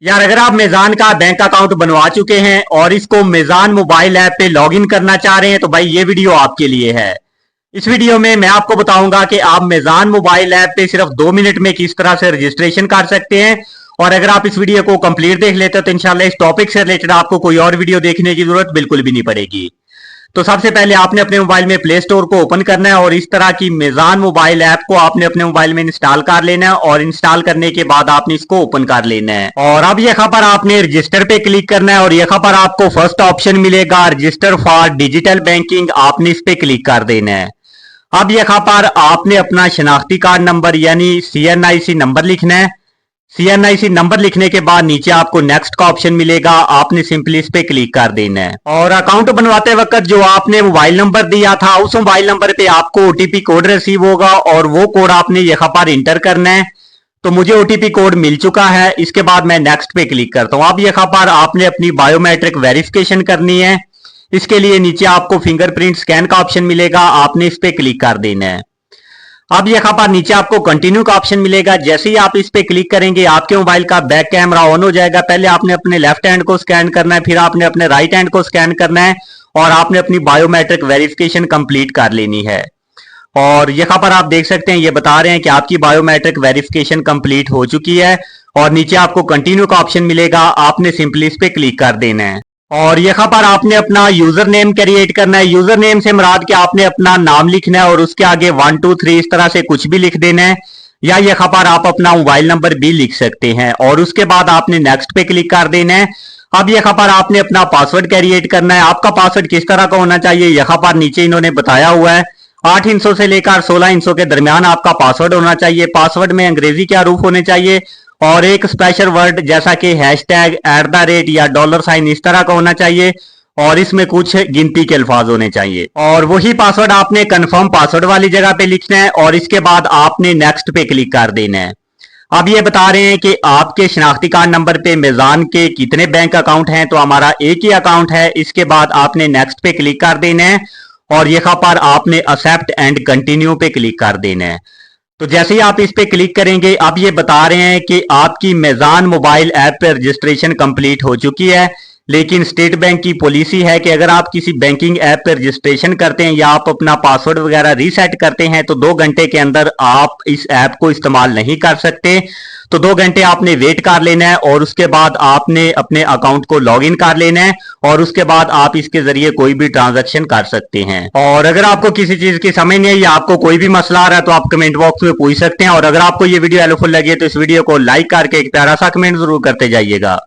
यार अगर आप मेज़ान का बैंक अकाउंट बनवा चुके हैं और इसको मेज़ान मोबाइल ऐप पे लॉगिन करना चाह रहे हैं तो भाई ये वीडियो आपके लिए है। इस वीडियो में मैं आपको बताऊंगा कि आप मेज़ान मोबाइल ऐप पे सिर्फ 2 मिनट में किस तरह से रजिस्ट्रेशन कर सकते हैं। और अगर आप इस वीडियो को कंप्लीट देख लेते हो तो इंशाल्लाह इस टॉपिक से रिलेटेड आपको कोई और वीडियो देखने की जरूरत बिल्कुल भी नहीं पड़ेगी। तो सबसे पहले आपने अपने मोबाइल में प्ले स्टोर को ओपन करना है और इस तरह की मेज़ान मोबाइल ऐप को आपने अपने मोबाइल में इंस्टॉल कर लेना है और इंस्टॉल करने के बाद आपने इसको ओपन कर लेना है। और अब यहाँ पर आपने रजिस्टर पे क्लिक करना है और यहाँ पर आपको फर्स्ट ऑप्शन मिलेगा रजिस्टर फॉर डिजिटल बैंकिंग, आपने इस पे क्लिक कर देना है। अब यहाँ पर आपने अपना शनाख्ती कार्ड नंबर यानी CNIC नंबर लिखना है। CNIC नंबर लिखने के बाद नीचे आपको नेक्स्ट का ऑप्शन मिलेगा, आपने सिंपली इस पे क्लिक कर देना है। और अकाउंट बनवाते वक्त जो आपने मोबाइल नंबर दिया था उस मोबाइल नंबर पे आपको OTP कोड रिसीव होगा और वो कोड आपने यहाँ पर इंटर करना है। तो मुझे OTP कोड मिल चुका है, इसके बाद मैं नेक्स्ट पे क्लिक करता हूँ। अब यहाँ पर आपने अपनी बायोमेट्रिक वेरिफिकेशन करनी है। इसके लिए नीचे आपको फिंगरप्रिंट स्कैन का ऑप्शन मिलेगा, आपने इस पे क्लिक कर देना है। अब यहाँ पर नीचे आपको कंटिन्यू का ऑप्शन मिलेगा, जैसे ही आप इस पे क्लिक करेंगे आपके मोबाइल का बैक कैमरा ऑन हो जाएगा। पहले आपने अपने लेफ्ट हैंड को स्कैन करना है, फिर आपने अपने राइट हैंड को स्कैन करना है और आपने अपनी बायोमेट्रिक वेरिफिकेशन कंप्लीट कर लेनी है। और यहाँ पर आप देख सकते हैं ये बता रहे हैं कि आपकी बायोमेट्रिक वेरिफिकेशन कंप्लीट हो चुकी है और नीचे आपको कंटिन्यू का ऑप्शन मिलेगा, आपने सिंपली इस पे क्लिक कर देना है। और यहाँ पर आपने अपना यूजर नेम क्रिएट करना है। यूजर नेम से मुराद कि आपने अपना नाम लिखना है और उसके आगे 1 2 3 इस तरह से कुछ भी लिख देना है, या यहाँ पर आप अपना मोबाइल नंबर भी लिख सकते हैं और उसके बाद आपने नेक्स्ट पे क्लिक कर देना है। अब यहाँ पर आपने अपना पासवर्ड क्रिएट करना है। आपका पासवर्ड किस तरह का होना चाहिए यहाँ पर नीचे इन्होंने बताया हुआ है। 8 हिस्सों से लेकर 16 हिस्सों के दरमियान आपका पासवर्ड होना चाहिए। पासवर्ड में अंग्रेजी के हरूफ होने चाहिए और एक स्पेशल वर्ड जैसा कि हैशटैग, @ या $, इस तरह का होना चाहिए और इसमें कुछ गिनती के अल्फाज होने चाहिए। और वही पासवर्ड आपने कंफर्म पासवर्ड वाली जगह पे लिखना है और इसके बाद आपने नेक्स्ट पे क्लिक कर देना है। अब ये बता रहे हैं कि आपके शनाख्ती कार्ड नंबर पे मेज़ान के कितने बैंक अकाउंट हैं, तो हमारा एक ही अकाउंट है। इसके बाद आपने नेक्स्ट पे क्लिक कर देना है और यहाँ पर आपने एक्सेप्ट एंड कंटिन्यू पे क्लिक कर देना है। तो जैसे ही आप इस पे क्लिक करेंगे अब ये बता रहे हैं कि आपकी मेज़ान मोबाइल ऐप पे रजिस्ट्रेशन कंप्लीट हो चुकी है, लेकिन स्टेट बैंक की पॉलिसी है कि अगर आप किसी बैंकिंग ऐप पे रजिस्ट्रेशन करते हैं या आप अपना पासवर्ड वगैरह रीसेट करते हैं तो 2 घंटे के अंदर आप इस ऐप को इस्तेमाल नहीं कर सकते। तो 2 घंटे आपने वेट कर लेना है और उसके बाद आपने अपने अकाउंट को लॉग इन कर लेना है और उसके बाद आप इसके जरिए कोई भी ट्रांजैक्शन कर सकते हैं। और अगर आपको किसी चीज की समझ नहीं आई या आपको कोई भी मसला आ रहा है तो आप कमेंट बॉक्स में पूछ सकते हैं। और अगर आपको ये वीडियो हेल्पफुल लगे तो इस वीडियो को लाइक करके एक प्यारा सा कमेंट जरूर करते जाइएगा।